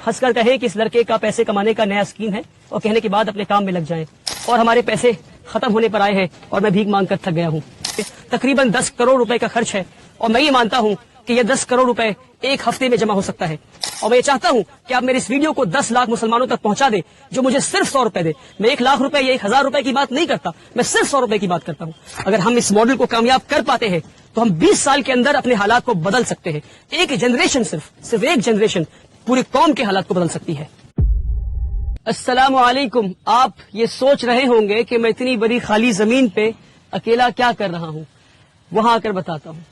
हंस कर कहे कि इस लड़के का पैसे कमाने का नया स्कीम है और कहने के बाद अपने काम में लग जाएं और हमारे पैसे खत्म होने पर आए हैं और मैं भीख मांग कर थक गया हूँ। तकरीबन 10 करोड़ रुपए का खर्च है और मैं ये मानता हूँ कि ये 10 करोड़ रुपए एक हफ्ते में जमा हो सकता है और मैं ये चाहता हूँ कि आप मेरे इस वीडियो को 10 लाख मुसलमानों तक पहुंचा दे जो मुझे सिर्फ 100 रुपए दे। मैं 1 लाख रुपए या 1,000 रुपए की बात नहीं करता, मैं सिर्फ 100 रुपए की बात करता हूँ। अगर हम इस मॉडल को कामयाब कर पाते हैं तो हम 20 साल के अंदर अपने हालात को बदल सकते हैं। एक जनरेशन, सिर्फ एक जनरेशन पूरी कौम के हालात को बदल सकती है। अस्सलाम वालेकुम। आप ये सोच रहे होंगे कि मैं इतनी बड़ी खाली जमीन पे अकेला क्या कर रहा हूँ, वहां आकर बताता हूँ।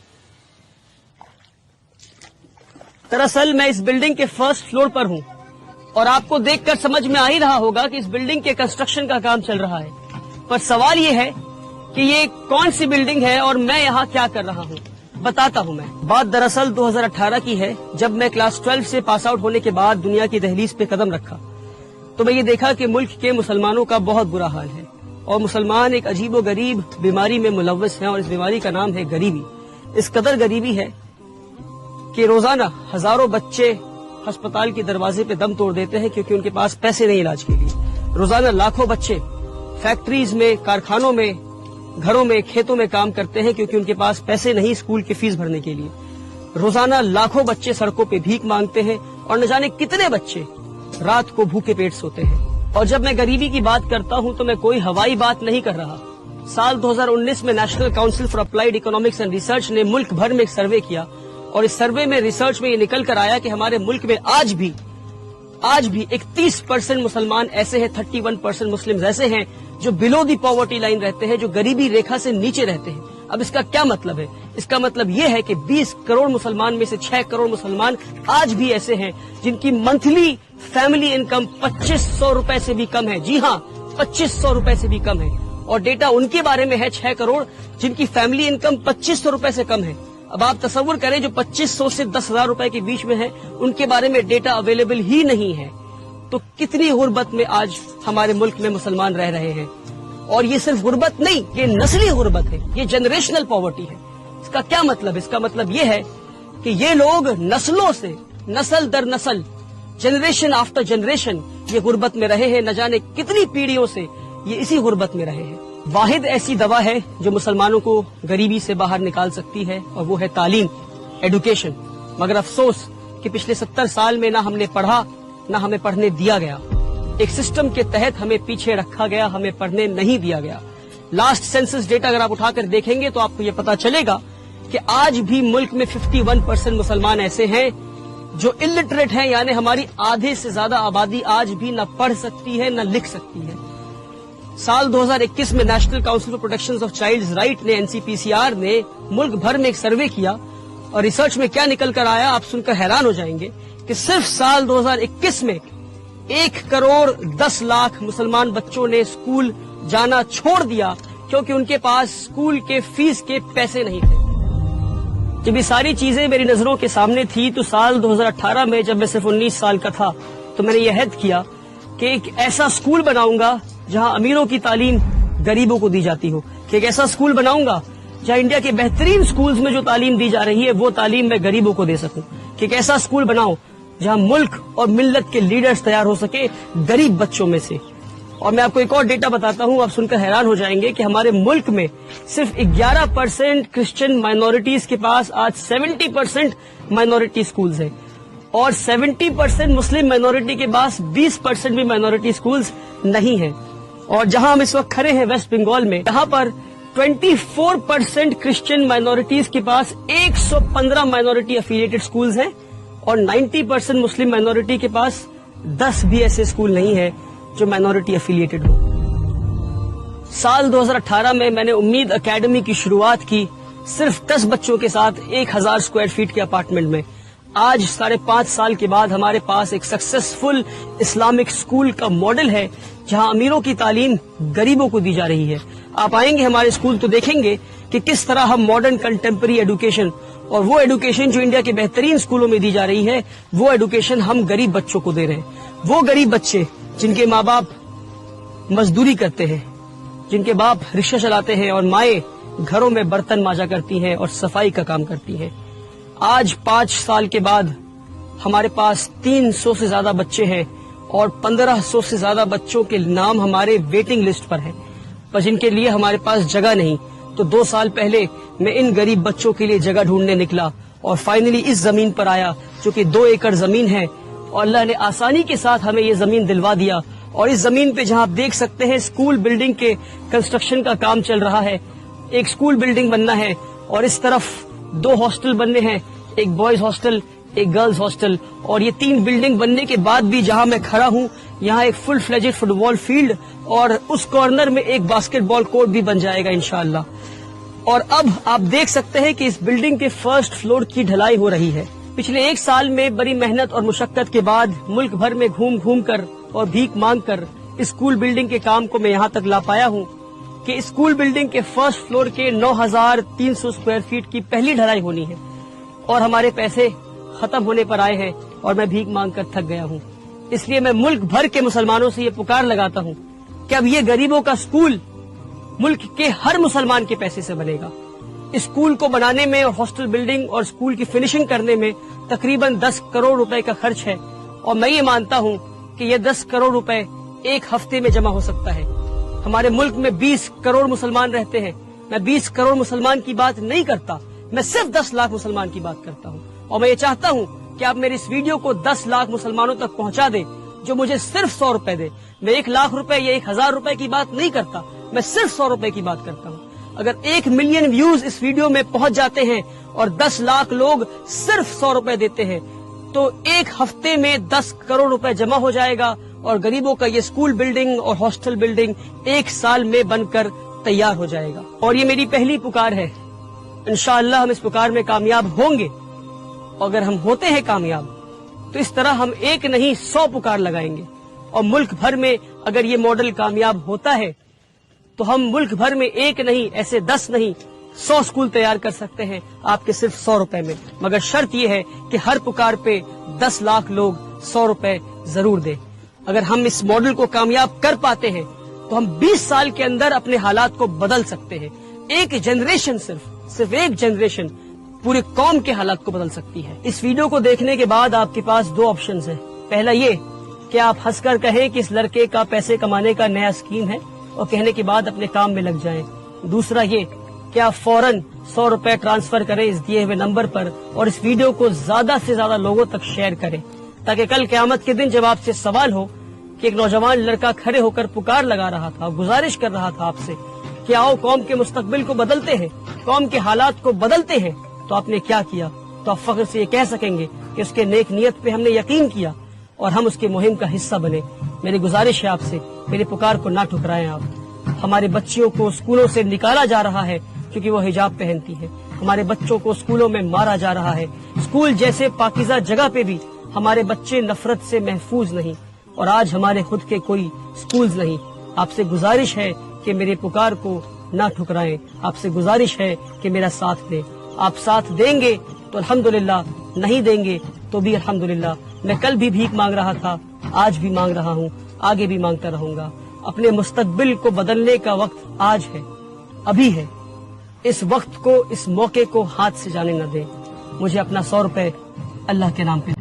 दरअसल मैं इस बिल्डिंग के फर्स्ट फ्लोर पर हूँ और आपको देखकर समझ में आ ही रहा होगा कि इस बिल्डिंग के कंस्ट्रक्शन का काम चल रहा है, पर सवाल ये है कि ये कौन सी बिल्डिंग है और मैं यहाँ क्या कर रहा हूँ। बताता हूँ। मैं बात दरअसल 2018 की है, जब मैं क्लास 12 से पास आउट होने के बाद दुनिया की दहलीज पे कदम रखा तो मैं ये देखा कि मुल्क के मुसलमानों का बहुत बुरा हाल है और मुसलमान एक अजीबो गरीब बीमारी में मुलव्वस हैं और इस बीमारी का नाम है गरीबी। इस कदर गरीबी है कि रोजाना हजारों बच्चे अस्पताल के दरवाजे पे दम तोड़ देते हैं क्योंकि उनके पास पैसे नहीं इलाज के लिए। रोजाना लाखों बच्चे फैक्ट्रीज में, कारखानों में, घरों में, खेतों में काम करते हैं क्योंकि उनके पास पैसे नहीं स्कूल की फीस भरने के लिए। रोजाना लाखों बच्चे सड़कों पे भीख मांगते हैं और न जाने कितने बच्चे रात को भूखे पेट सोते हैं। और जब मैं गरीबी की बात करता हूं तो मैं कोई हवाई बात नहीं कर रहा। साल 2019 में national council for applied economics and research ने मुल्क भर में एक सर्वे किया और इस सर्वे में, रिसर्च में ये निकल कर आया कि हमारे मुल्क में आज भी 31% मुसलमान ऐसे हैं, 31% मुस्लिम ऐसे हैं जो बिलो दी पॉवर्टी लाइन रहते हैं, जो गरीबी रेखा से नीचे रहते हैं। अब इसका क्या मतलब है? इसका मतलब ये है कि 20 करोड़ मुसलमान में से 6 करोड़ मुसलमान आज भी ऐसे हैं जिनकी मंथली फैमिली इनकम 2500 रुपए से भी कम है। जी हाँ, 2500 रुपए से भी कम है। और डेटा उनके बारे में है 6 करोड़ जिनकी फैमिली इनकम 2500 रुपए से कम है। अब आप तसव्वुर करें, जो 2500 से 10,000 रुपए के बीच में है उनके बारे में डेटा अवेलेबल ही नहीं है। तो कितनी गुर्बत में आज हमारे मुल्क में मुसलमान रह रहे हैं। और ये सिर्फ गुर्बत नहीं, ये नस्ली गुर्बत है, ये जनरेशनल पॉवर्टी है। इसका क्या मतलब? इसका मतलब ये है कि ये लोग नस्लों से, नस्ल दर नस्ल, जनरेशन आफ्टर जनरेशन ये गुर्बत में रहे हैं। न जाने कितनी पीढ़ियों से ये इसी गुर्बत में रहे हैं। वाहिद ऐसी दवा है जो मुसलमानों को गरीबी से बाहर निकाल सकती है और वो है तालीम, एडुकेशन। मगर अफसोस कि पिछले 70 साल में ना हमने पढ़ा, ना हमें पढ़ने दिया गया। एक सिस्टम के तहत हमें पीछे रखा गया, हमें पढ़ने नहीं दिया गया। लास्ट सेंसस डेटा अगर आप उठाकर देखेंगे तो आपको ये पता चलेगा कि आज भी मुल्क में 51% मुसलमान ऐसे हैं जो इलिटरेट हैं, यानी हमारी आधे से ज्यादा आबादी आज भी न पढ़ सकती है न लिख सकती है। साल 2021 में national council for protection of childs right ने, NCPCR ने मुल्क भर में एक सर्वे किया और रिसर्च में क्या निकल कर आया आप सुनकर हैरान हो जाएंगे कि सिर्फ साल 2021 में 1 करोड़ 10 लाख मुसलमान बच्चों ने स्कूल जाना छोड़ दिया क्योंकि उनके पास स्कूल के फीस के पैसे नहीं थे। जब ये सारी चीजें मेरी नजरों के सामने थी तो साल 2018 में, जब मैं सिर्फ 19 साल का था, तो मैंने ये अहद किया कि एक ऐसा स्कूल बनाऊंगा जहां अमीरों की तालीम गरीबों को दी जाती हो, कि एक ऐसा स्कूल बनाऊंगा जहां इंडिया के बेहतरीन स्कूल्स में जो तालीम दी जा रही है वो तालीम मैं गरीबों को दे सकूं, कि एक ऐसा स्कूल बनाओ जहां मुल्क और मिल्लत के लीडर्स तैयार हो सके गरीब बच्चों में से। और मैं आपको एक और डेटा बताता हूं, आप सुनकर हैरान हो जाएंगे कि हमारे मुल्क में सिर्फ 11% क्रिश्चियन माइनॉरिटीज के पास आज 70% माइनॉरिटी स्कूल्स हैं और 70% मुस्लिम माइनॉरिटी के पास 20% भी माइनॉरिटी स्कूल्स नहीं हैं। और जहां हम इस वक्त खड़े हैं वेस्ट बंगाल में, यहाँ पर 24% क्रिश्चियन माइनॉरिटीज के पास 115 माइनॉरिटी एफिलिएटेड स्कूल्स हैं और 90% मुस्लिम माइनॉरिटी के पास 10 भी ऐसे स्कूल नहीं है जो माइनॉरिटी एफिलिएटेड हो। साल 2018 में मैंने उम्मीद एकेडमी की शुरुआत की सिर्फ 10 बच्चों के साथ 1000 स्क्वायर फीट के अपार्टमेंट में। आज 5.5 साल के बाद हमारे पास एक सक्सेसफुल इस्लामिक स्कूल का मॉडल है जहां अमीरों की तालीम गरीबों को दी जा रही है। आप आएंगे हमारे स्कूल तो देखेंगे कि किस तरह हम मॉडर्न कंटेम्पररी एजुकेशन, और वो एजुकेशन जो इंडिया के बेहतरीन स्कूलों में दी जा रही है, वो एजुकेशन हम गरीब बच्चों को दे रहे हैं। वो गरीब बच्चे जिनके माँ बाप मजदूरी करते हैं, जिनके बाप रिक्शा चलाते हैं और माएं घरों में बर्तन मांजा करती हैं और सफाई का काम करती हैं, आज 5 साल के बाद ہمارے پاس 300 سے زیادہ بچے ہیں اور 1500 سے زیادہ بچوں کے نام ہمارے ویٹنگ لسٹ پر ہیں، پر جن کے لیے ہمارے پاس جگہ نہیں. تو 2 سال پہلے میں ان غریب بچوں کے لیے جگہ ڈھونڈنے نکلا اور فائنلی اس زمین پر آیا جو کہ 2 ایکڑ زمین ہے، اور اللہ نے آسانی کے ساتھ ہمیں یہ زمین دلوا دیا. اور اس زمین پہ جہاں آپ دیکھ سکتے ہیں اسکول بلڈنگ کے کنسٹرکشن کا کام چل رہا ہے. ایک اسکول بلڈنگ بننا ہے اور اس طرف 2 ہاسٹل بننے ہیں، ایک بوائز ہاسٹل ایک گرلز ہاسٹل. اور یہ 3 بلڈنگ بننے کے بعد بھی جہاں میں کھڑا ہوں یہاں ایک فل فلیجڈ فٹ بال فیلڈ اور اس کارنر میں ایک باسکٹ بال کورٹ بھی بن جائے گا انشاءاللہ. اور اب آپ دیکھ سکتے ہیں کہ اس بلڈنگ کے فرسٹ فلور کی ڈھلائی ہو رہی ہے. پچھلے 1 سال میں بڑی محنت اور مشقت کے بعد ملک بھر میں گھوم گھوم کر اور بھیک مانگ کر اسکول بلڈنگ کے کام کو میں یہاں تک لا پایا ہوں کہ اسکول بلڈنگ کے فرسٹ فلور کے 9300 اسکوائر فیٹ کی پہلی ڈھلائی ہونی ہے. اور ہمارے پیسے ختم ہونے پر آئے ہیں اور میں بھیک مانگ کر تھک گیا ہوں. اس لیے میں ملک بھر کے مسلمانوں سے یہ پکار لگاتا ہوں کہ اب یہ غریبوں کا اسکول ملک کے ہر مسلمان کے پیسے سے بنے گا. اسکول کو بنانے میں اور ہاسٹل بلڈنگ اور اسکول کی فنشنگ کرنے میں تقریباً 10 کروڑ روپے کا خرچ ہے، اور میں یہ مانتا ہوں کہ یہ 10 کروڑ روپے ایک ہفتے میں جمع ہو سکتا ہے. ہمارے ملک میں 20 کروڑ مسلمان رہتے ہیں. میں 20 کروڑ مسلمان کی بات نہیں کرتا، میں صرف 10 لاکھ مسلمان کی بات کرتا ہوں. اور میں یہ چاہتا ہوں کہ آپ میری اس ویڈیو کو 10 لاکھ مسلمانوں تک پہنچا دیں جو مجھے صرف 100 روپے دے. میں 1 لاکھ روپے یا 1000 روپے کی بات نہیں کرتا، میں صرف 100 روپے کی بات کرتا ہوں. اگر 1 ملین ویوز اس ویڈیو میں پہنچ جاتے ہیں اور 10 لاکھ لوگ صرف 100 روپے دیتے ہیں تو ایک ہفتے میں 10 کروڑ روپے جمع ہو جائے گا اور غریبوں کا یہ اسکول بلڈنگ اور ہاسٹل بلڈنگ 1 سال میں بن کر تیار ہو جائے گا. اور یہ میری پہلی پکار ہے، انشاءاللہ ہم اس پکار میں کامیاب ہوں گے. اگر ہم ہوتے ہیں کامیاب تو اس طرح ہم 1 نہیں 100 پکار لگائیں گے، اور ملک بھر میں اگر یہ ماڈل کامیاب ہوتا ہے تو ہم ملک بھر میں 1 نہیں ایسے 10 نہیں 100 اسکول تیار کر سکتے ہیں آپ کے صرف 100 روپے میں. مگر شرط یہ ہے کہ ہر پکار پہ 10 لاکھ لوگ 100 روپے ضرور دیں. اگر ہم اس ماڈل کو کامیاب کر پاتے ہیں تو ہم 20 سال کے اندر اپنے حالات کو بدل سکتے ہیں. ایک جنریشن صرف ایک جنریشن پوری قوم کے حالات کو بدل سکتی ہے. اس ویڈیو کو دیکھنے کے بعد آپ کے پاس 2 آپشنز ہیں. پہلا یہ کہ آپ ہنس کر کہیں کہ اس لڑکے کا پیسے کمانے کا نیا اسکیم ہے اور کہنے کے بعد اپنے کام میں لگ جائیں. دوسرا یہ کہ آپ فوراً 100 روپے ٹرانسفر کریں اس دیے ہوئے نمبر پر اور اس ویڈیو کو زیادہ سے زیادہ لوگوں تک شیئر کریں تاکہ کل قیامت کے دن جب آپ سے سوال ہو کہ ایک نوجوان لڑکا کھڑے ہو کر پکار لگا رہا تھا، گزارش کر رہا تھا آپ سے کہ آؤ قوم کے مستقبل کو بدلتے ہیں، قوم کے حالات کو بدلتے ہیں، تو آپ نے کیا کیا، تو آپ فخر سے یہ کہہ سکیں گے کہ اس کے نیک نیت پہ ہم نے یقین کیا اور ہم اس کے مہم کا حصہ بنے. میری گزارش ہے آپ سے، میری پکار کو نہ ٹھکرائیں. آپ ہمارے بچیوں کو اسکولوں سے نکالا جا رہا ہے کیونکہ وہ حجاب پہنتی ہے. ہمارے بچوں کو اسکولوں میں مارا جا رہا ہے. اسکول جیسے پاکیزہ جگہ پہ بھی ہمارے بچے نفرت سے محفوظ نہیں، اور آج ہمارے خود کے کوئی اسکولز نہیں. آپ سے گزارش ہے کہ میرے پکار کو نہ ٹھکرائیں. آپ سے گزارش ہے کہ میرا ساتھ دیں. آپ ساتھ دیں گے تو الحمدللہ، نہیں دیں گے تو بھی الحمدللہ. میں کل بھی بھیک مانگ رہا تھا، آج بھی مانگ رہا ہوں، آگے بھی مانگتا رہوں گا. اپنے مستقبل کو بدلنے کا وقت آج ہے، ابھی ہے. اس وقت کو، اس موقع کو ہاتھ سے جانے نہ دیں. مجھے اپنا 100 روپے اللہ کے نام پہ